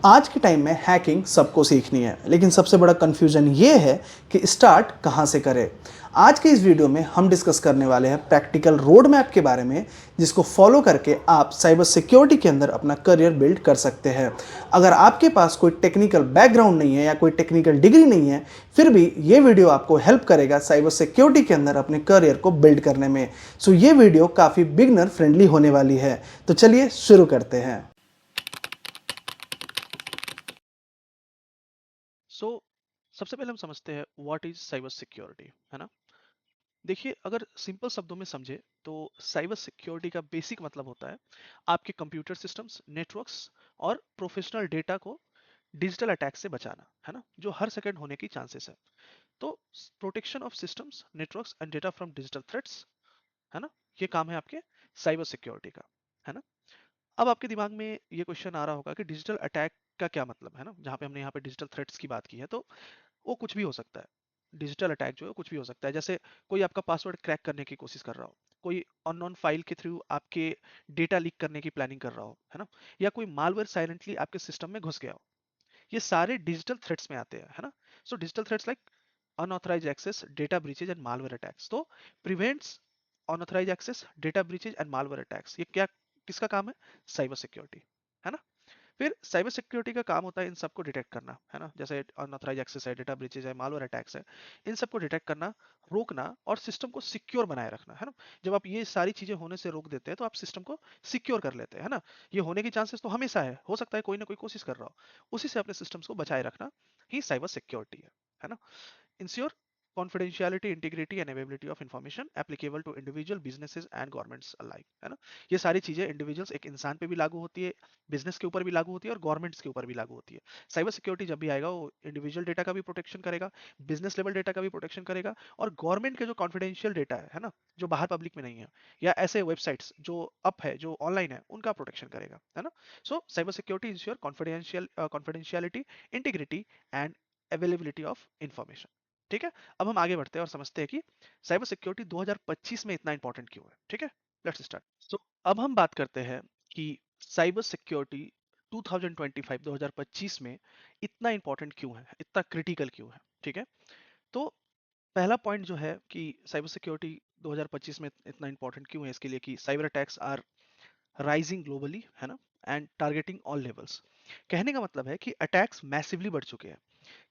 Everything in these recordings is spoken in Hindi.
आज के टाइम में हैकिंग सबको सीखनी है, लेकिन सबसे बड़ा कंफ्यूजन ये है कि स्टार्ट कहाँ से करें। आज के इस वीडियो में हम डिस्कस करने वाले हैं प्रैक्टिकल रोड मैप के बारे में, जिसको फॉलो करके आप साइबर सिक्योरिटी के अंदर अपना करियर बिल्ड कर सकते हैं। अगर आपके पास कोई टेक्निकल बैकग्राउंड नहीं है या कोई टेक्निकल डिग्री नहीं है, फिर भी ये वीडियो आपको हेल्प करेगा साइबर सिक्योरिटी के अंदर अपने करियर को बिल्ड करने में। सो ये वीडियो काफ़ी बिगनर फ्रेंडली होने वाली है। तो चलिए शुरू करते हैं। सबसे पहले हम समझते हैं व्हाट इज साइबर सिक्योरिटी, है ना। देखिए, अगर सिंपल शब्दों में समझे तो साइबर सिक्योरिटी का बेसिक मतलब होता है आपके कंप्यूटर सिस्टम्स, नेटवर्क्स और प्रोफेशनल डेटा को डिजिटल अटैक से बचाना, है ना, जो हर सेकंड होने की चांसेस है। तो protection of systems, networks and data from digital threats, है ना, ये काम है आपके साइबर सिक्योरिटी का, है ना। अब आपके दिमाग में ये क्वेश्चन आ रहा होगा कि डिजिटल अटैक का क्या मतलब है ना। जहाँ पे हमने यहाँ पे डिजिटल थ्रेट्स की बात की है, तो वो कुछ भी हो सकता है। डिजिटल अटैक जो है कुछ भी हो सकता है। जैसे कोई आपका पासवर्ड क्रैक करने की कोशिश कर रहा हो, कोई अननोन फाइल के थ्रू आपके डेटा लीक करने की प्लानिंग कर रहा हो, है ना, या कोई मालवेयर साइलेंटली आपके सिस्टम में घुस गया हो। ये सारे डिजिटल थ्रेट्स में आते हैं, है ना। So digital threats like unauthorized access, data breaches and malware attacks. तो prevents unauthorized access, data breaches and malware attacks, ये क्या किसका काम है? साइबर सिक्योरिटी, है ना। फिर साइबर सिक्योरिटी का काम होता है इन सबको डिटेक्ट करना, है ना। जैसे अनऑथराइज एक्सेस है, डेटा ब्रीचेज है, मालवेयर अटैक्स है, इन सबको डिटेक्ट करना, रोकना और सिस्टम को सिक्योर बनाए रखना, है ना। जब आप ये सारी चीजें होने से रोक देते हैं तो आप सिस्टम को सिक्योर कर लेते हैं, है ना। ये होने की चांसेस तो हमेशा है, हो सकता है कोई ना कोई कोशिश कर रहा हो, उसी से अपने सिस्टम्स को बचाए रखना ही साइबर सिक्योरिटी है ना। Ensure confidentiality, integrity and availability of information applicable to individual businesses and governments alike, है ना। ये सारी चीजें इंडिविजुअल्स, एक इंसान पे भी लागू होती है, बिजनेस के ऊपर भी लागू होती है और गवर्नमेंट्स के ऊपर भी लागू होती है। साइबर सिक्योरिटी जब भी आएगा वो इंडिविजुअल डेटा का भी प्रोटेक्शन करेगा, बिजनेस लेवल डेटा का भी प्रोटेक्शन करेगा, और गवर्नमेंट के जो कॉन्फिडेंशियल डेटा है ना, जो बाहर पब्लिक में नहीं है, या ऐसे वेबसाइट्स जो अप है, जो ऑनलाइन है, उनका प्रोटेक्शन करेगा, है ना। सो cyber security ensure confidentiality, integrity and availability of information. ठीक है। अब हम आगे बढ़ते हैं और समझते हैं कि साइबर सिक्योरिटी 2025 में इतना इंपॉर्टेंट क्यों है। ठीक है, लेट्स स्टार्ट। सो अब हम बात करते हैं कि साइबर सिक्योरिटी 2025 में इतना इंपॉर्टेंट क्यों है, इतना क्रिटिकल क्यों है। ठीक है। तो पहला पॉइंट जो है कि साइबर सिक्योरिटी 2025 में इतना इंपॉर्टेंट क्यों है, इसके लिए कि cyber attacks are rising globally, है ना, एंड टारगेटिंग ऑल लेवल्स। कहने का मतलब है कि अटैक्स मैसिवली बढ़ चुके हैं,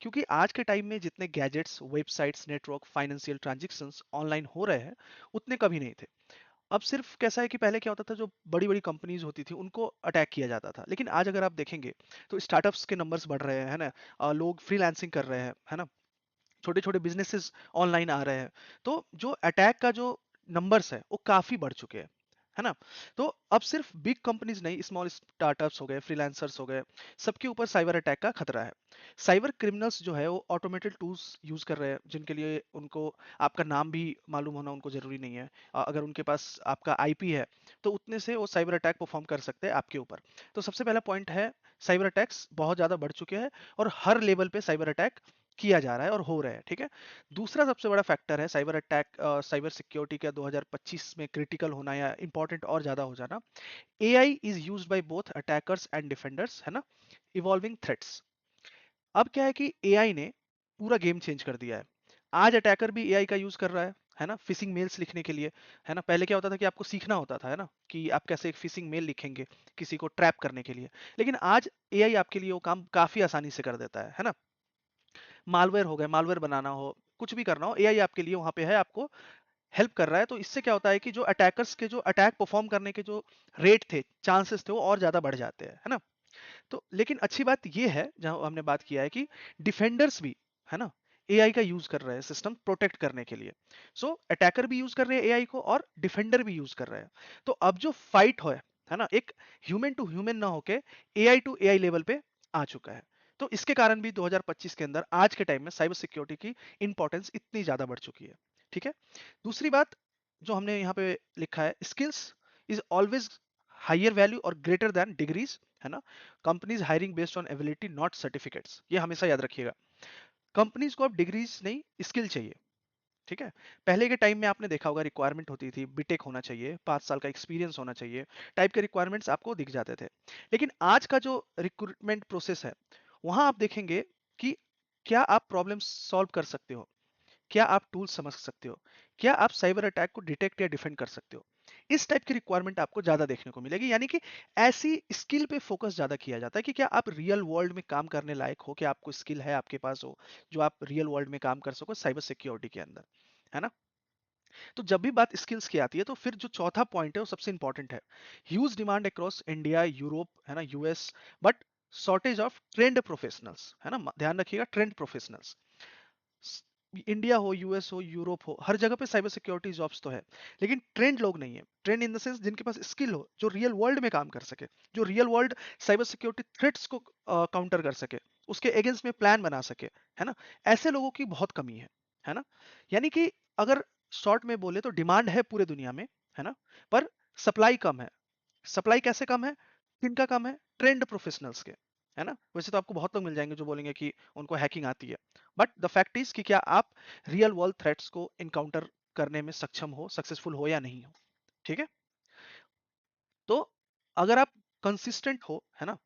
क्योंकि आज के टाइम में जितने gadgets, websites, network, financial transactions online हो रहे हैं, उतने कभी नहीं थे। अब सिर्फ कैसा है कि पहले क्या होता था, जो बड़ी बड़ी कंपनीज होती थी उनको अटैक किया जाता था, लेकिन आज अगर आप देखेंगे तो स्टार्टअप्स के नंबर्स बढ़ रहे हैं, है ना। लोग फ्रीलांसिंग कर रहे हैं, है ना, छोटे छोटे बिजनेसेस ऑनलाइन आ रहे हैं। तो जो अटैक का जो नंबर्स है वो काफी बढ़ चुके हैं, है ना। तो अब सिर्फ बिग कंपनीज नहीं, स्मॉल स्टार्टअप्स हो गए, फ्रीलांसर्स हो गए, सबके ऊपर साइबर अटैक का खतरा है। साइबर क्रिमिनल्स जो है वो ऑटोमेटेड टूल्स यूज कर रहे हैं, जिनके लिए उनको आपका नाम भी मालूम होना उनको जरूरी नहीं है। अगर उनके पास आपका आईपी है तो उतने से वो साइबर अटैक परफॉर्म कर सकते हैं आपके ऊपर। तो सबसे पहला पॉइंट है, साइबर अटैक्स बहुत ज्यादा बढ़ चुके हैं और हर लेवल पे साइबर अटैक किया जा रहा है और हो रहा है। ठीक है। दूसरा सबसे बड़ा फैक्टर है साइबर अटैक, साइबर सिक्योरिटी का 2025 में क्रिटिकल होना या इंपॉर्टेंट और ज्यादा हो जाना। AI is used by both attackers and defenders, है ना, इवॉल्विंग थ्रेट्स। अब क्या है कि एआई ने पूरा गेम चेंज कर दिया है। आज अटैकर भी एआई का यूज कर रहा है ना, फिशिंग मेल्स लिखने के लिए, है ना। पहले क्या होता था कि आपको सीखना होता था, है ना, कि आप कैसे एक फिशिंग मेल लिखेंगे किसी को ट्रैप करने के लिए, लेकिन आज एआई आपके लिए वो काम काफी आसानी से कर देता है ना। मालवेयर हो गए, मालवेयर बनाना हो, कुछ भी करना हो, एआई आपके लिए वहां पे है, आपको हेल्प कर रहा है। तो इससे क्या होता है कि जो अटैकर्स के जो अटैक परफॉर्म करने के जो रेट थे, चांसेस थे, वो और ज्यादा बढ़ जाते हैं, है ना। तो लेकिन अच्छी बात ये है, जहां हमने बात किया है, कि डिफेंडर्स भी, है ना, एआई का यूज कर रहे हैं सिस्टम प्रोटेक्ट करने के लिए। सो अटैकर भी यूज कर रहे हैं एआई को और डिफेंडर भी यूज कर रहे हैं। तो अब जो फाइट है ना, एक ह्यूमन टू ह्यूमन ना होके एआई टू एआई लेवल पे आ चुका है। तो इसके कारण भी 2025 के अंदर आज के टाइम में साइबर सिक्योरिटी की इंपॉर्टेंस इतनी ज्यादा बढ़ चुकी है। ठीक है। दूसरी बात जो हमने यहाँ पे लिखा है, skills is always higher value और ग्रेटर देन डिग्रीज, है ना। Companies hiring based on ability not certificates, ये हमेशा याद रखिएगा। कंपनीज को अब डिग्रीज नहीं, स्किल चाहिए। ठीक है। पहले के टाइम में आपने देखा होगा रिक्वायरमेंट होती थी बीटेक होना चाहिए, 5 साल का एक्सपीरियंस होना चाहिए, टाइप के रिक्वायरमेंट्स आपको दिख जाते थे। लेकिन आज का जो रिक्रूटमेंट प्रोसेस है, वहां आप देखेंगे कि क्या आप प्रॉब्लम सॉल्व कर सकते हो, क्या आप टूल समझ सकते हो, क्या आप साइबर अटैक को डिटेक्ट या डिफेंड कर सकते हो। इस टाइप की रिक्वायरमेंट आपको ज्यादा देखने को मिलेगी, यानी कि ऐसी स्किल पे फोकस ज्यादा किया जाता है कि क्या आप रियल वर्ल्ड में काम करने लायक हो, क्या आपको स्किल है आपके पास हो जो आप रियल वर्ल्ड में काम कर सको साइबर सिक्योरिटी के अंदर, है ना। तो जब भी बात स्किल्स की आती है तो फिर जो चौथा पॉइंट है वो सबसे इंपॉर्टेंट है। Huge demand across India, Europe, है ना, US, but shortage of trend professionals, है ना, ध्यान रखिएगा, ट्रेंड प्रोफेशनल्स। इंडिया हो, यूएस हो, यूरोप हो, हर जगह पे साइबर सिक्योरिटी जॉब्स तो है, लेकिन ट्रेंड लोग नहीं है। ट्रेंड इन द सेंस जिनके पास स्किल हो, जो रियल वर्ल्ड में काम कर सके, जो real world cyber security threats को काउंटर कर सके, उसके अगेंस्ट में प्लान बना सके, है ना। ऐसे लोगों की बहुत कमी है ना। यानी कि अगर शॉर्ट में बोले तो डिमांड है पूरे दुनिया में, है ना, पर सप्लाई कम है। सप्लाई कैसे कम है, किनका कम है, ट्रेंड प्रोफेशनल्स के, है ना। वैसे तो आपको बहुत लोग मिल जाएंगे जो बोलेंगे कि उनको हैकिंग आती है, बट द फैक्ट इज कि क्या आप रियल वर्ल्ड थ्रेट्स को इनकाउंटर करने में सक्षम हो, सक्सेसफुल हो या नहीं हो, ठीक है। तो अगर आप कंसिस्टेंट हो, है ना,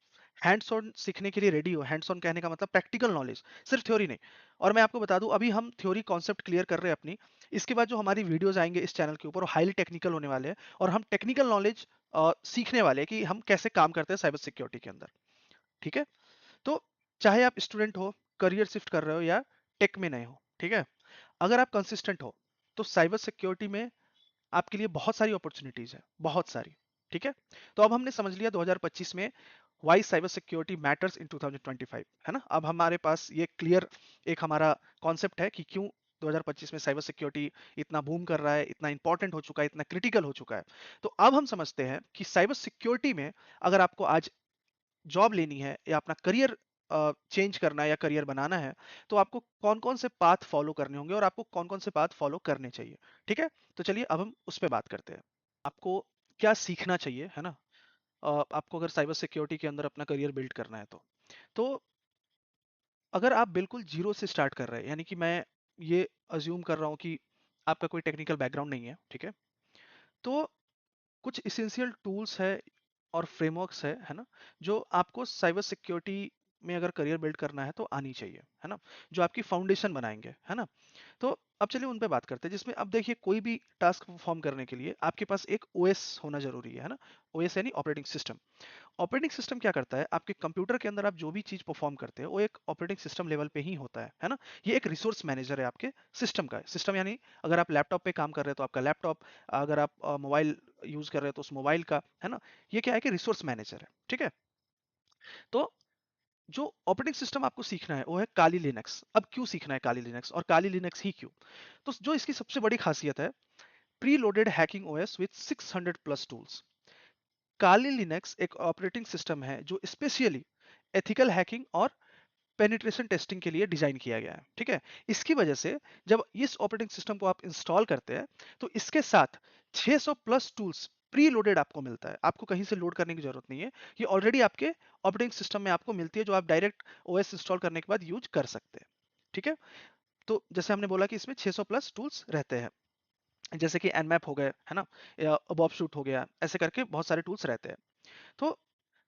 हैंड्स ऑन सीखने के लिए रेडी हो, हैंड्स ऑन कहने का मतलब प्रैक्टिकल नॉलेज, सिर्फ थ्योरी नहीं। और मैं आपको बता दूं, अभी हम थ्योरी कॉन्सेप्ट क्लियर कर रहे हैं अपनी, इसके बाद जो हमारी वीडियोस आएंगे इस चैनल के ऊपर वो हाईली टेक्निकल होने वाले हैं, और हम टेक्निकल नॉलेज सीखने वाले हैं कि हम कैसे काम करते हैं साइबर सिक्योरिटी के अंदर, ठीक है। तो चाहे आप स्टूडेंट हो, करियर शिफ्ट कर रहे हो, या टेक में नए हो, ठीक है, अगर आप कंसिस्टेंट हो तो साइबर सिक्योरिटी में आपके लिए बहुत सारी अपॉर्चुनिटीज है, बहुत सारी, ठीक है। तो अब हमने समझ लिया 2025 में why cyber security matters in 2025, है ना। अब हमारे पास ये क्लियर एक हमारा कॉन्सेप्ट है कि क्यों 2025 में साइबर सिक्योरिटी इतना बूम कर रहा है, इतना इंपॉर्टेंट हो चुका है, इतना क्रिटिकल हो चुका है। तो अब हम समझते हैं कि साइबर सिक्योरिटी में अगर आपको आज जॉब लेनी है या अपना करियर चेंज करना है या करियर बनाना है, तो आपको कौन कौन से पाथ फॉलो करने होंगे और आपको कौन कौन से पाथ फॉलो करने चाहिए, ठीक है। तो चलिए अब हम उस पर बात करते हैं। आपको क्या सीखना चाहिए, है ना, आपको अगर साइबर सिक्योरिटी के अंदर अपना करियर बिल्ड करना है तो अगर आप बिल्कुल जीरो से स्टार्ट कर रहे हैं, यानी कि मैं ये अज्यूम कर रहा हूँ कि आपका कोई टेक्निकल बैकग्राउंड नहीं है, ठीक है, तो कुछ इसेंशियल टूल्स है और फ्रेमवर्क्स है ना, जो आपको साइबर सिक्योरिटी में अगर करियर बिल्ड करना है तो आनी चाहिए, है ना, जो आपकी फाउंडेशन बनाएंगे, है ना। तो अब चलिए उन पे बात करते हैं, जिसमें अब देखिए कोई भी टास्क परफॉर्म करने के लिए आपके पास एक ओएस होना जरूरी है ना। ओएस यानी ऑपरेटिंग सिस्टम। ऑपरेटिंग सिस्टम क्या करता है, आपके कंप्यूटर के अंदर आप जो भी चीज परफॉर्म करते हैं वो एक ऑपरेटिंग सिस्टम लेवल पे ही होता है ना। ये एक रिसोर्स मैनेजर है आपके सिस्टम का। सिस्टम यानी अगर आप लैपटॉप पे काम कर रहे हैं तो आपका लैपटॉप, अगर आप मोबाइल यूज कर रहे हैं तो उस मोबाइल का, है ना। ये क्या है कि रिसोर्स मैनेजर है, ठीक है। तो जो ऑपरेटिंग सिस्टम आपको सीखना है वो है काली लिनक्स। अब क्यों सीखना है काली लिनक्स, और काली लिनक्स ही क्यों? तो जो इसकी सबसे बड़ी खासियत है, pre loaded hacking OS with 600 plus tools. Kali Linux एक ऑपरेटिंग सिस्टम है जो स्पेशली एथिकल हैकिंग और पेनिट्रेशन टेस्टिंग के लिए डिजाइन किया गया है, ठीक है। इसकी वजह से जब इस ऑपरेटिंग सिस्टम को आप इंस्टॉल करते हैं तो इसके साथ 600 प्लस टूल्स प्री लोडेड आपको मिलता है। आपको कहीं से लोड करने की जरूरत नहीं है, ये ऑलरेडी आपके ऑपरेटिंग सिस्टम में आपको मिलती है, जो आप डायरेक्ट ओएस इंस्टॉल करने के बाद यूज कर सकते हैं, ठीक है। तो जैसे हमने बोला कि इसमें 600 प्लस टूल्स रहते हैं, जैसे कि एनमैप हो गए, है ना, या बॉब शूट हो गया, ऐसे करके बहुत सारे टूल्स रहते हैं। तो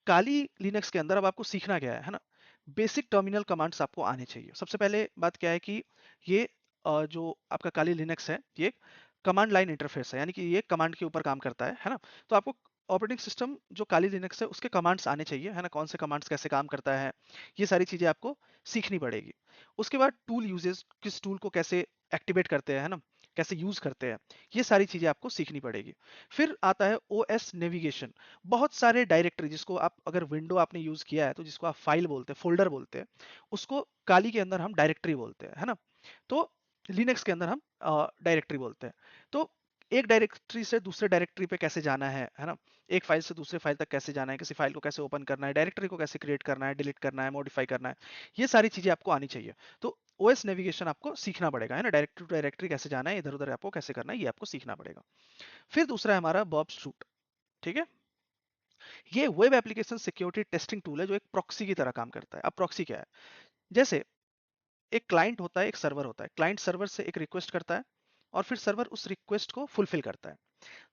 काली लिनक्स के अंदर अब आपको सीखना क्या है ना, बेसिक टर्मिनल कमांड्स आपको आने चाहिए। सबसे पहले बात क्या है कि ये जो आपका काली लिनक्स है ये कमांड लाइन इंटरफेस है, यानी कि ये कमांड के ऊपर काम करता है ना। तो आपको ऑपरेटिंग सिस्टम जो काली लिनक्स है उसके कमांड्स आने चाहिए, है ना, कौन से कमांड्स कैसे काम करता है, ये सारी चीजें आपको सीखनी पड़ेगी। उसके बाद टूल यूजेस, किस टूल को कैसे एक्टिवेट करते हैं, है ना, कैसे यूज करते हैं, ये सारी चीजें आपको सीखनी पड़ेगी। फिर आता है ओएस नेविगेशन। बहुत सारे डायरेक्टरी, जिसको आप अगर विंडो आपने यूज किया है तो जिसको आप फाइल बोलते हैं, फोल्डर बोलते हैं, उसको काली के अंदर हम डायरेक्टरी बोलते हैं, है ना। तो लिनक्स के अंदर हम डायरेक्टरी बोलते हैं। तो एक डायरेक्टरी से दूसरे डायरेक्टरी पे कैसे जाना है ना, एक फाइल से दूसरे फाइल तक कैसे जाना है, किसी फाइल को कैसे ओपन करना है, डायरेक्टरी को कैसे क्रिएट करना है, डिलीट करना है, मॉडिफाई करना है, ये सारी चीजें आपको आनी चाहिए। तो ओएस नेविगेशन आपको सीखना पड़ेगा, है ना, डायरेक्टरी टू डायरेक्टरी कैसे जाना है, इधर उधर आपको कैसे करना है, ये आपको सीखना पड़ेगा। फिर दूसरा है हमारा बॉब शूट, ठीक है। ये web application security testing tool है जो एक प्रॉक्सी की तरह काम करता है। अब प्रॉक्सी क्या है, जैसे एक क्लाइंट होता है, एक सर्वर होता है, क्लाइंट सर्वर से एक रिक्वेस्ट करता है, और फिर सर्वर उस रिक्वेस्ट को फुलफिल करता है।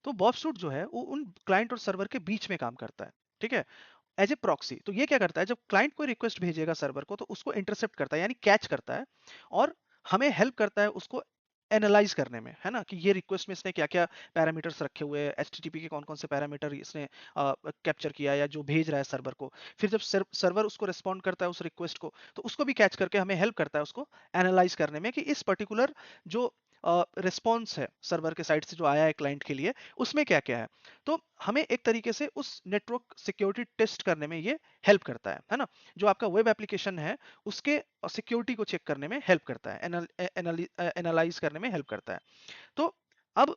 तो बॉब सूट जो है वो उन क्लाइंट और सर्वर के बीच में काम करता है, ठीक है, एज ए प्रॉक्सी। तो ये क्या करता है, जब क्लाइंट कोई रिक्वेस्ट भेजेगा सर्वर को तो उसको इंटरसेप्ट करता है यानी कैच करता है, और हमें हेल्प करता है उसको एनालाइज करने में, है ना, कि ये रिक्वेस्ट में इसने क्या क्या पैरामीटर्स रखे हुए हैं, एचटीटीपी के कौन कौन से पैरामीटर इसने कैप्चर किया या जो भेज रहा है सर्वर को। फिर जब सर्वर उसको रिस्पॉन्ड करता है उस रिक्वेस्ट को, तो उसको भी कैच करके हमें हेल्प करता है उसको एनालाइज करने में कि इस पर्टिकुलर जो रिस्पॉन्स है सर्वर के साइड से जो आया है क्लाइंट के लिए, उसमें क्या क्या है। तो हमें एक तरीके से उस नेटवर्क सिक्योरिटी टेस्ट करने में ये हेल्प करता है ना, जो आपका वेब एप्लीकेशन है उसके सिक्योरिटी को चेक करने में हेल्प करता है, एनालाइज करने में हेल्प करता है। तो अब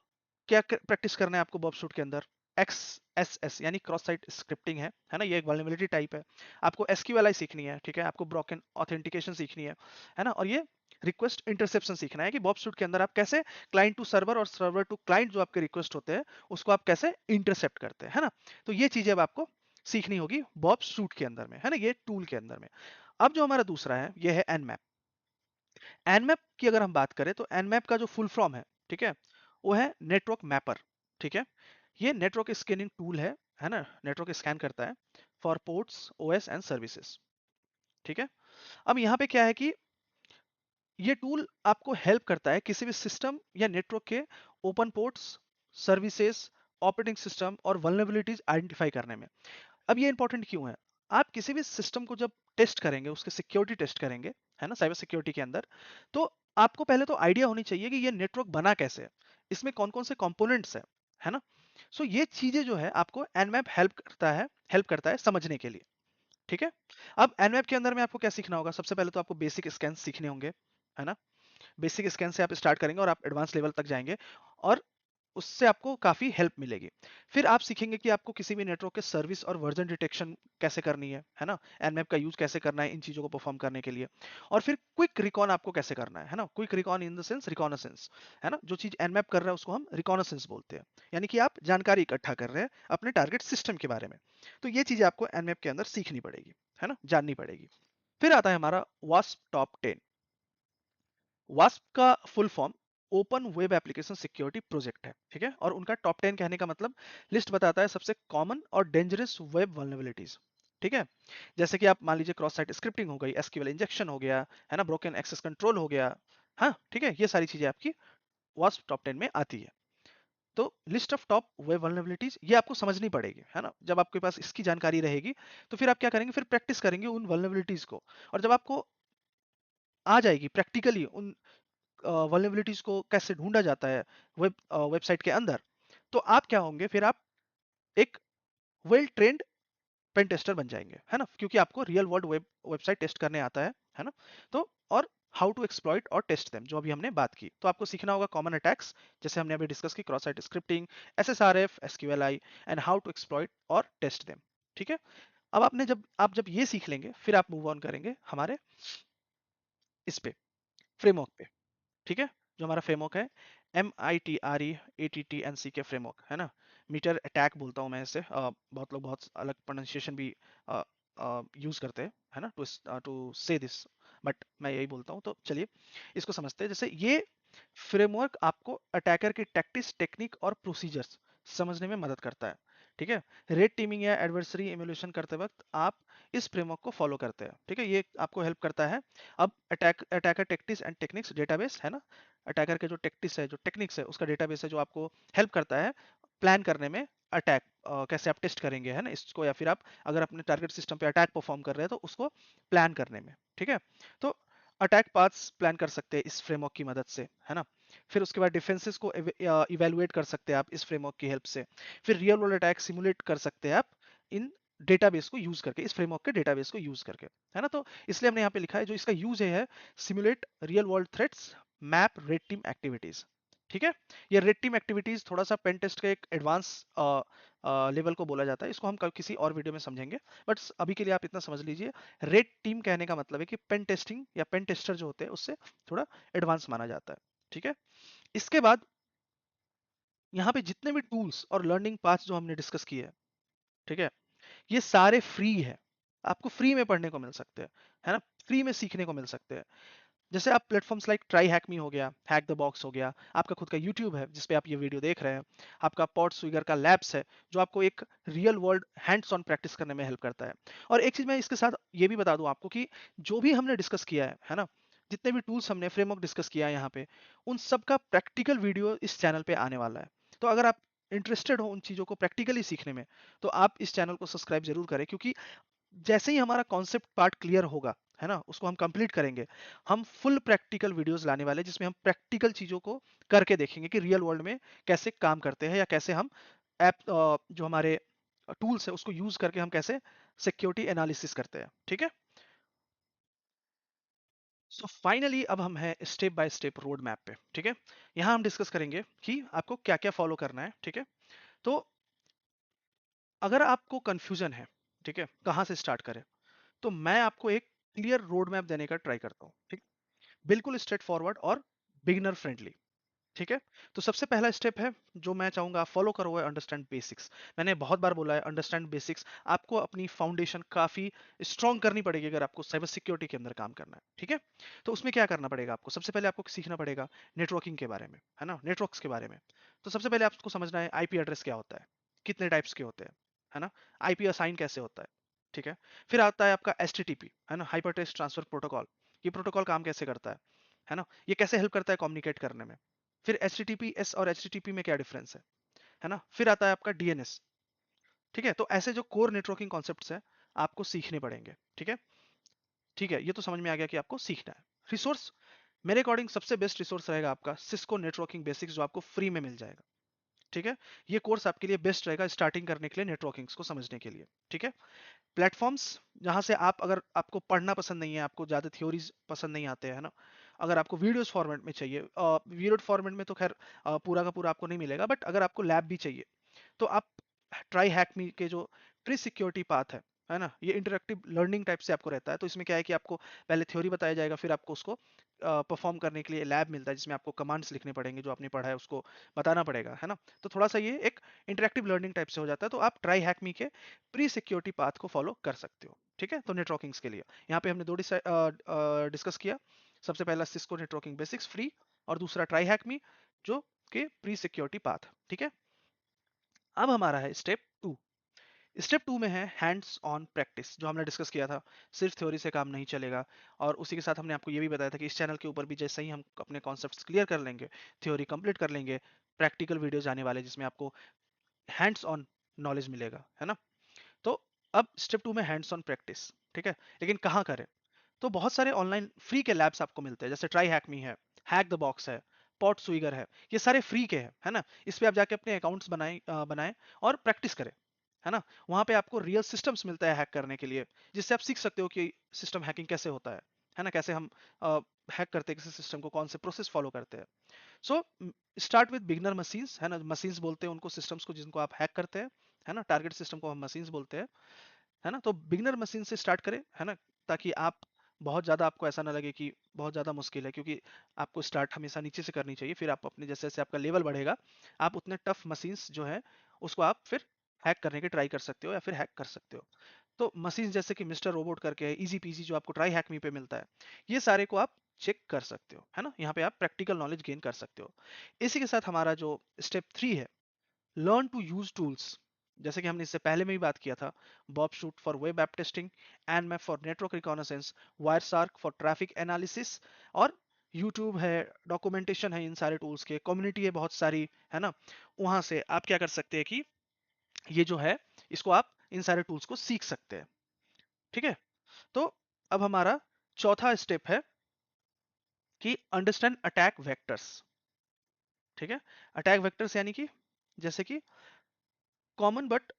क्या प्रैक्टिस करना है आपको बॉब सूट के अंदर, XSS यानी क्रॉस साइट स्क्रिप्टिंग है ना, ये एक वल्नरेबिलिटी टाइप है। आपको SQLi सीखनी है, ठीक है, आपको ब्रोकन ऑथेंटिकेशन सीखनी है ना, और ये रिक्वेस्ट इंटरसेप्शन सीखना है कि बॉब सूट के अंदर आप कैसे क्लाइंट टू सर्वर और सर्वर टू क्लाइंट जो आपके रिक्वेस्ट होते हैं उसको आप कैसे इंटरसेप्ट करते हैं, है ना। तो ये चीजें अब आपको सीखनी होगी बॉब सूट के अंदर में, है ना, ये टूल के अंदर में। अब जो हमारा दूसरा है ये है Nmap। Nmap की अगर हम बात करें तो Nmap का जो फुल फॉर्म ठीक है, वो है नेटवर्क मैपर, ठीक है। ये नेटवर्क स्कैनिंग टूल है ना, नेटवर्क स्कैन करता है for ports, OS and services, ठीक है। अब यहाँ पे क्या है कि ये टूल आपको हेल्प करता है किसी भी सिस्टम या नेटवर्क के open ports, services, operating system और वल्नरेबिलिटीज आइडेंटिफाई करने में। अब ये इंपॉर्टेंट क्यों है, आप किसी भी सिस्टम को जब टेस्ट करेंगे, उसके सिक्योरिटी टेस्ट करेंगे, है ना, साइबर सिक्योरिटी के अंदर, तो आपको पहले तो आइडिया होनी चाहिए कि ये नेटवर्क बना कैसे है, इसमें कौन कौन से कंपोनेंट्स है ना। सो ये चीजें जो है आपको Nmap हेल्प करता है समझने के लिए, ठीक है। अब Nmap के अंदर में आपको क्या सीखना होगा, सबसे पहले तो आपको बेसिक स्कैन सीखने होंगे, है ना। बेसिक स्कैन से आप स्टार्ट करेंगे और आप एडवांस लेवल तक जाएंगे, और उससे आपको काफी हेल्प मिलेगी। फिर आप सीखेंगे कि आपको किसी भी नेटवर्क के सर्विस और वर्जन डिटेक्शन कैसे करनी है ना, Nmap का यूज कैसे करना है इन चीजों को परफॉर्म करने के लिए। और फिर क्विक रिकॉन आपको कैसे करना है ना, quick recon in the sense reconnaissance, है ना, जो चीज Nmap कर रहा है उसको हम रिकॉनेसेंस बोलते हैं, यानी कि आप जानकारी इकट्ठा कर रहे हैं अपने टारगेट सिस्टम के बारे में। तो ये चीजें आपको Nmap के अंदर सीखनी पड़ेगी, है ना, जाननी पड़ेगी। फिर आता है हमारा वास्प टॉप 10। वास्प का full form open web application security project है, ठीक है, और उनका टॉप 10 कहने का मतलब लिस्ट बताता है सबसे कॉमन और डेंजरस वेब वल्नरेबिलिटीज, ठीक है। जैसे कि आप मान लीजिए क्रॉस साइट स्क्रिप्टिंग हो गई, एसक्यूएल इंजेक्शन हो गया, है ना, ब्रोकन एक्सेस कंट्रोल हो गया, हाँ ठीक है, ये सारी चीजें आपकी वास्प टॉप 10 में आती है। तो list of top web vulnerabilities ये आपको समझनी पड़ेगी, है ना। जब आपके पास इसकी जानकारी रहेगी तो फिर आप क्या करेंगे, फिर प्रैक्टिस करेंगे उन वल्नरेबिलिटीज को, और जब आपको आ जाएगी प्रैक्टिकली उन वल्नरेबिलिटीज को कैसे ढूंढा जाता है वेबसाइट के अंदर, तो आप क्या होंगे, फिर आप एक वेल ट्रेंड पेन टेस्टर बन जाएंगे, है ना, क्योंकि आपको रियल वर्ल्ड वेबसाइट टेस्ट करने आता है ना। तो और हाउ टू एक्सप्लॉइट और टेस्ट देम जो अभी हमने बात की, तो आपको सीखना होगा कॉमन अटैक्स, जैसे हमने अभी डिस्कस की cross site scripting, SSRF, SQLi, and how to exploit और टेस्ट देम, ठीक है। अब आप जब ये सीख लेंगे फिर आप मूव ऑन करेंगे हमारे इस पे फ्रेमवर्क पे, ठीक है। जो हमारा फ्रेमवर्क है MITRE ATTNC के फ्रेमवर्क, है ना, मीटर अटैक बोलता हूँ मैं इसे, बहुत लोग बहुत अलग प्रोनाउंसिएशन भी यूज करते हैं, है ना, टू से दिस, बट मैं यही बोलता हूँ। तो चलिए इसको समझते हैं। जैसे ये फ्रेमवर्क आपको अटैकर की टैक्टिक्स, टेक्निक और प्रोसीजर्स समझने में मदद करता है, ठीक है। रेड टीमिंग या एडवर्सरी इम्यूलेशन करते वक्त आप इस फ्रेमवर्क को फॉलो करते हैं, ठीक है, ये आपको हेल्प करता है। अब attacker tactics and techniques database, है ना, अटैकर के जो टेक्टिक्स है, जो टेक्निक्स है, उसका डेटाबेस है जो आपको हेल्प करता है प्लान करने में अटैक कैसे आप टेस्ट करेंगे, है ना, इसको, या फिर आप अगर अपने टारगेट सिस्टम पे अटैक परफॉर्म कर रहे हैं तो उसको प्लान करने में, ठीक है। तो अटैक पाथ्स प्लान कर सकते हैं इस फ्रेमवर्क की मदद से, है ना। फिर उसके बाद डिफेंसेस को इवेलुएट कर सकते हैं आप इस फ्रेमवर्क की हेल्प से। फिर रियल वर्ल्ड अटैक सिमुलेट कर सकते हैं आप इन डेटाबेस को यूज करके, इस फ्रेमवर्क के डेटाबेस को यूज करके, है ना। तो इसलिए हमने यहाँ पे लिखा है जो इसका यूज है simulate real world threats, map red team activities, ठीक है। ये रेड टीम एक्टिविटीज थोड़ा सा पेन टेस्ट का एक एडवांस लेवल को बोला जाता है, इसको हम किसी और वीडियो में समझेंगे, बट अभी के लिए आप इतना समझ लीजिए। रेड टीम कहने का मतलब है कि पेन टेस्टिंग या पेन टेस्टर जो होते हैं उससे थोड़ा एडवांस माना जाता है, ठीक है। इसके बाद यहाँ पे जितने भी टूल्स और लर्निंग पाथ्स जो हमने डिस्कस किए हैं, ठीक है, ये सारे फ्री है, आपको फ्री में पढ़ने को मिल सकते हैं, है ना, फ्री में सीखने को मिल सकते हैं। जैसे आप प्लेटफॉर्म्स लाइक ट्राई हैक मी हो गया, हैक द बॉक्स हो गया, आपका खुद का यूट्यूब है जिस पे आप ये वीडियो देख रहे हैं, आपका पॉट स्विगर का लैब्स है जो आपको एक real world hands on practice करने में हेल्प करता है। और एक चीज मैं इसके साथ ये भी बता दूं आपको कि जो भी हमने डिस्कस किया है ना, जितने भी टूल्स हमने फ्रेमवर्क डिस्कस किया है यहाँ पे, उन सब का प्रैक्टिकल वीडियो इस चैनल पे आने वाला है। तो अगर आप इंटरेस्टेड हो उन चीज़ों को प्रैक्टिकली सीखने में, तो आप इस चैनल को सब्सक्राइब जरूर करें, क्योंकि जैसे ही हमारा कॉन्सेप्ट पार्ट क्लियर होगा, है ना, उसको हम कंप्लीट करेंगे, हम फुल प्रैक्टिकल वीडियोस लाने वाले हैं जिसमें हम प्रैक्टिकल चीज़ों को करके देखेंगे कि रियल वर्ल्ड में कैसे काम करते हैं, या कैसे हम ऐप जो हमारे टूल्स है उसको यूज करके हम कैसे सिक्योरिटी एनालिसिस करते हैं। ठीक है। सो फाइनली अब हम हैं step by step road map पे। ठीक है। यहाँ हम डिस्कस करेंगे कि आपको क्या क्या फॉलो करना है। ठीक है। तो अगर आपको कंफ्यूजन है, ठीक है, कहाँ से स्टार्ट करें, तो मैं आपको एक क्लियर रोड मैप देने का ट्राई करता हूँ। ठीक, बिल्कुल स्ट्रेट फॉरवर्ड और बिगिनर फ्रेंडली। ठीक है। तो सबसे पहला स्टेप है जो मैं चाहूंगा आप फॉलो करो, है अंडरस्टैंड बेसिक्स। मैंने बहुत बार बोला है अंडरस्टैंड बेसिक्स। आपको अपनी फाउंडेशन काफी स्ट्रॉन्ग करनी पड़ेगी अगर आपको साइबर सिक्योरिटी के अंदर काम करना है। ठीक है। तो उसमें क्या करना पड़ेगा आपको, सबसे पहले आपको सीखना पड़ेगा नेटवर्किंग के बारे में, है ना, नेटवर्क्स के बारे में। तो सबसे पहले आपको समझना है आईपी एड्रेस क्या होता है, कितने टाइप्स के होते हैं, है ना, आईपी असाइन कैसे होता है। ठीक है। फिर आता है आपका एचटीटीपी, है ना, हाइपर टेक्स्ट ट्रांसफर प्रोटोकॉल। ये प्रोटोकॉल काम कैसे करता है ना, ये कैसे हेल्प करता है कम्युनिकेट करने में। फिर HTTPS और HTTP में क्या डिफरेंस है ना। फिर आता है आपका DNS। ठीक है। तो ऐसे जो कोर नेटवर्किंग कॉन्सेप्ट्स हैं आपको सीखने पड़ेंगे। ठीक है। ठीक है, ये तो समझ में आ गया कि आपको सीखना है। रिसोर्स, मेरे अकॉर्डिंग सबसे बेस्ट रिसोर्स रहेगा आपका सिस्को नेटवर्किंग बेसिक्स, जो आपको फ्री में मिल जाएगा। ठीक है। ये कोर्स आपके लिए बेस्ट रहेगा स्टार्टिंग करने के लिए, नेटवर्किंग्स को समझने के लिए। ठीक है। प्लेटफॉर्म्स जहाँ से आप, अगर आपको पढ़ना पसंद नहीं है, आपको ज़्यादा थ्योरीज पसंद नहीं आते हैं ना, अगर आपको वीडियोस फॉर्मेट में चाहिए, वीडियो फॉर्मेट में तो खैर पूरा का पूरा आपको नहीं मिलेगा, बट अगर आपको लैब भी चाहिए तो आप ट्राई हैक मी के जो ट्री सिक्योरिटी पाथ है ना, ये इंटरेक्टिव लर्निंग टाइप से आपको रहता है। तो इसमें क्या है कि आपको पहले थ्योरी बताया जाएगा, फिर आपको उसको परफॉर्म करने के लिए लैब मिलता है जिसमें आपको कमांड्स लिखने पड़ेंगे, जो आपने पढ़ा है उसको बताना पड़ेगा, है ना। तो थोड़ा सा ये एक इंटरेक्टिव लर्निंग टाइप से हो जाता है। तो आप ट्राई हैक मी के प्री सिक्योरिटी पाथ को फॉलो कर सकते हो। ठीक है। तो नेटवर्किंग्स के लिए यहाँ पे हमने दो डिस्कस किया। सबसे पहला सिस्को नेटवर्किंग बेसिक्स फ्री, और दूसरा ट्राई हैक मी जो के प्री सिक्योरिटी पाथ। ठीक है। अब हमारा है स्टेप टू। स्टेप टू में है हैंड्स ऑन प्रैक्टिस, जो हमने डिस्कस किया था। सिर्फ थ्योरी से काम नहीं चलेगा, और उसी के साथ हमने आपको ये भी बताया था कि इस चैनल के ऊपर भी जैसे ही हम अपने कॉन्सेप्ट्स क्लियर कर लेंगे, थ्योरी कंप्लीट कर लेंगे, प्रैक्टिकल वीडियोज आने वाले जिसमें आपको हैंड्स ऑन नॉलेज मिलेगा, है ना। तो अब स्टेप टू में हैंड्स ऑन प्रैक्टिस। ठीक है। लेकिन कहाँ करें, तो बहुत सारे ऑनलाइन फ्री के लैब्स आपको मिलते हैं, जैसे ट्राई हैक मी है, हैक द बॉक्स है, पॉट स्विगर है सारे फ्री के हैं, है ना। इस पे आप जाके अपने अकाउंट्स बनाएं और प्रैक्टिस करें, है ना। वहां पे आपको रियल सिस्टम्स मिलता है हैक करने के लिए, जिससे आप सीख सकते हो कि सिस्टम हैकिंग कैसे होता है ना, कैसे हम हैक करते हैं किसी सिस्टम को, कौन से प्रोसेस फॉलो करते हैं। So start with beginner machines, है ना, मशीन्स बोलते हैं उनको, सिस्टम्स को जिनको आप हैक करते हैं, है ना, टारगेट सिस्टम को हम मशीन्स बोलते हैं, है ना। तो बिगनर मशीन से स्टार्ट करें, है ना, ताकि आप बहुत ज़्यादा, आपको ऐसा ना लगे कि बहुत ज़्यादा मुश्किल है, क्योंकि आपको स्टार्ट हमेशा नीचे से करनी चाहिए। फिर आप अपने जैसे जैसे आपका लेवल बढ़ेगा, आप उतने टफ मशीन्स जो है उसको आप फिर हैक करने के ट्राई कर सकते हो, या फिर हैक कर सकते हो। तो मशीन जैसे कि मिस्टर रोबोट करके है, इजी पीजी, जो आपको ट्राई हैक मी पे मिलता है, ये सारे को आप चेक कर सकते हो, है ना। यहाँ पे आप प्रैक्टिकल नॉलेज गेन कर सकते हो। इसी के साथ हमारा जो स्टेप थ्री है, लर्न टू यूज टूल्स। जैसे कि हमने इससे पहले में भी बात किया था, बॉब Suite for web app testing, Nmap for network reconnaissance, Wireshark for traffic analysis, और यूट्यूब है, डॉक्यूमेंटेशन है इन सारे टूल्स के, कम्युनिटी है बहुत सारी, है ना। वहां से आप क्या कर सकते हैं कि ये जो है, इसको आप इन सारे टूल्स को सीख सकते हैं। ठीक है। तो अब हमारा चौथा स्टेप है कि अंडरस्टैंड अटैक वेक्टर्स। ठीक है। अटैक वेक्टर्स यानी कि जैसे कि कॉमन बट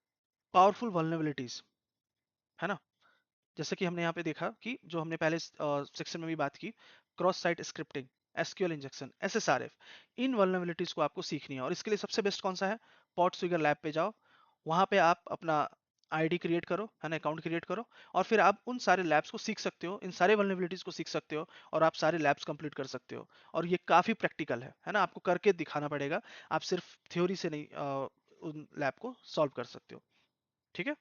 पावरफुल वल्नरेबिलिटीज, है ना। जैसे कि हमने यहाँ पे देखा कि जो हमने पहले सेक्शन में भी बात की, cross site scripting, SQL injection, SSRF, इन वल्नरेबिलिटीज को आपको सीखनी है। और इसके लिए सबसे बेस्ट कौन सा है, पॉट स्विगर लैब पे जाओ, वहां पे आप अपना आईडी क्रिएट करो, है ना, अकाउंट क्रिएट करो, और फिर आप उन सारे लैब्स को सीख सकते हो, इन सारे वल्नरेबिलिटीज को सीख सकते हो, और आप सारे लैब्स कंप्लीट कर सकते हो। और ये काफी प्रैक्टिकल है ना, आपको करके दिखाना पड़ेगा, आप सिर्फ थ्योरी से नहीं उन लैब को सॉल्व कर सकते हो। ठीक है।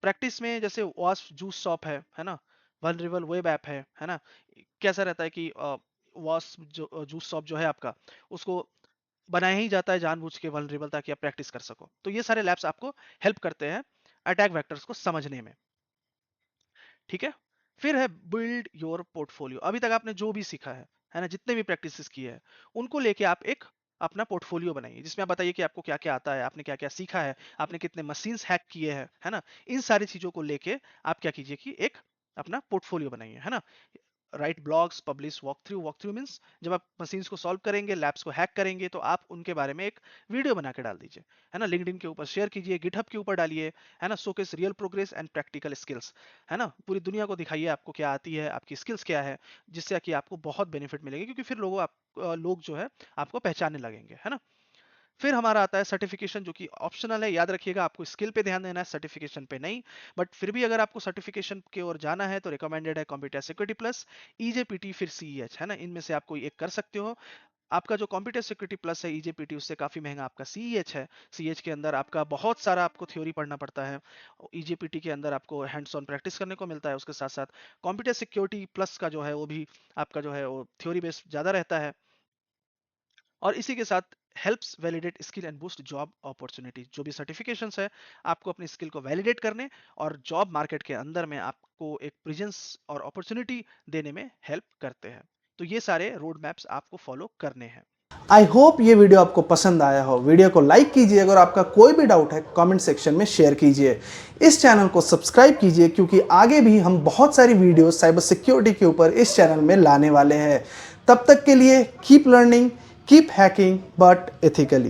प्रैक्टिस में जैसे वॉश जूस शॉप है ना, वल्नरेबल वेब ऐप है ना? कैसा रहता है कि वॉस जो जूस शॉप जो है आपका, उसको बनाया ही जाता है जानबूझ के वल्नरेबल, ताकि आप प्रैक्टिस कर सको। तो ये सारे लैब्स आपको हेल्प करते हैं अटैक वेक्टर्स को समझने में, ठीक है? फिर है बिल्ड योर पोर्टफोलियो। अभी तक आपने जो भी सीखा है ना? जितने भी प्रैक्टिसेस किए हैं, उनको लेके आप एक अपना पोर्टफोलियो बनाइए, जिसमें आप बताइए कि आपको क्या-क्या आता है, आपने क्या-क्या सीखा है, आपने कितने मशीन्स हैक किए हैं, है ना? इन सारी चीज़ों को लेके आप क्या कीजिए कि एक अपना पोर्टफोलियो बनाइए, है ना? Write blogs, publish walk through means जब आप मशीन्स को सॉल्व करेंगे, लैब्स को हैक करेंगे, तो आप उनके बारे में एक वीडियो बना के डाल दीजिए, है ना? लिंक्डइन के ऊपर शेयर कीजिए, गिटहब के ऊपर डालिए, है ना? Showcase real progress and practical skills, है ना? पूरी दुनिया को दिखाइए आपको क्या आती है, आपकी स्किल्स क्या है, जिससे कि आपको बहुत बेनिफिट मिलेंगे, क्योंकि फिर लोग जो है आपको पहचानने लगेंगे, है ना? फिर हमारा आता है सर्टिफिकेशन, जो कि ऑप्शनल है। याद रखिएगा, आपको स्किल पे ध्यान देना है, सर्टिफिकेशन पे नहीं। बट फिर भी अगर आपको सर्टिफिकेशन की ओर जाना है तो रिकमेंडेड है कंप्यूटर सिक्योरिटी प्लस, ईजेपीटी, फिर सीईएच, है ना? इनमें से आप कोई एक कर सकते हो। आपका जो कंप्यूटर सिक्योरिटी प्लस है ईजेपीटी, उससे काफी महंगा आपका सीईएच है। सीईएच के अंदर आपका बहुत सारा आपको थ्योरी पढ़ना पड़ता है। ईजेपीटी के अंदर आपको हैंड्स ऑन प्रैक्टिस करने को मिलता है। उसके साथ साथ कंप्यूटर सिक्योरिटी प्लस का जो है वो भी आपका जो है वो थ्योरी बेस्ड ज्यादा रहता है। और इसी के साथ helps validate skill and boost job opportunity. जो भी सर्टिफिकेशंस है, आपको अपनी स्किल को वैलिडेट करने और जॉब मार्केट के अंदर में आपको एक प्रेजेंस और अपॉर्चुनिटी देने में हेल्प करते हैं। तो ये सारे रोड मैप्स आपको फॉलो करने हैं। आई होप ये वीडियो आपको पसंद आया हो। वीडियो को लाइक कीजिए, अगर आपका कोई भी डाउट है कमेंट सेक्शन में शेयर कीजिए। इस चैनल को सब्सक्राइब कीजिए, क्योंकि आगे भी हम बहुत सारी वीडियो साइबर सिक्योरिटी के ऊपर इस चैनल में लाने वाले हैं। तब तक के लिए keep learning, keep hacking, but ethically.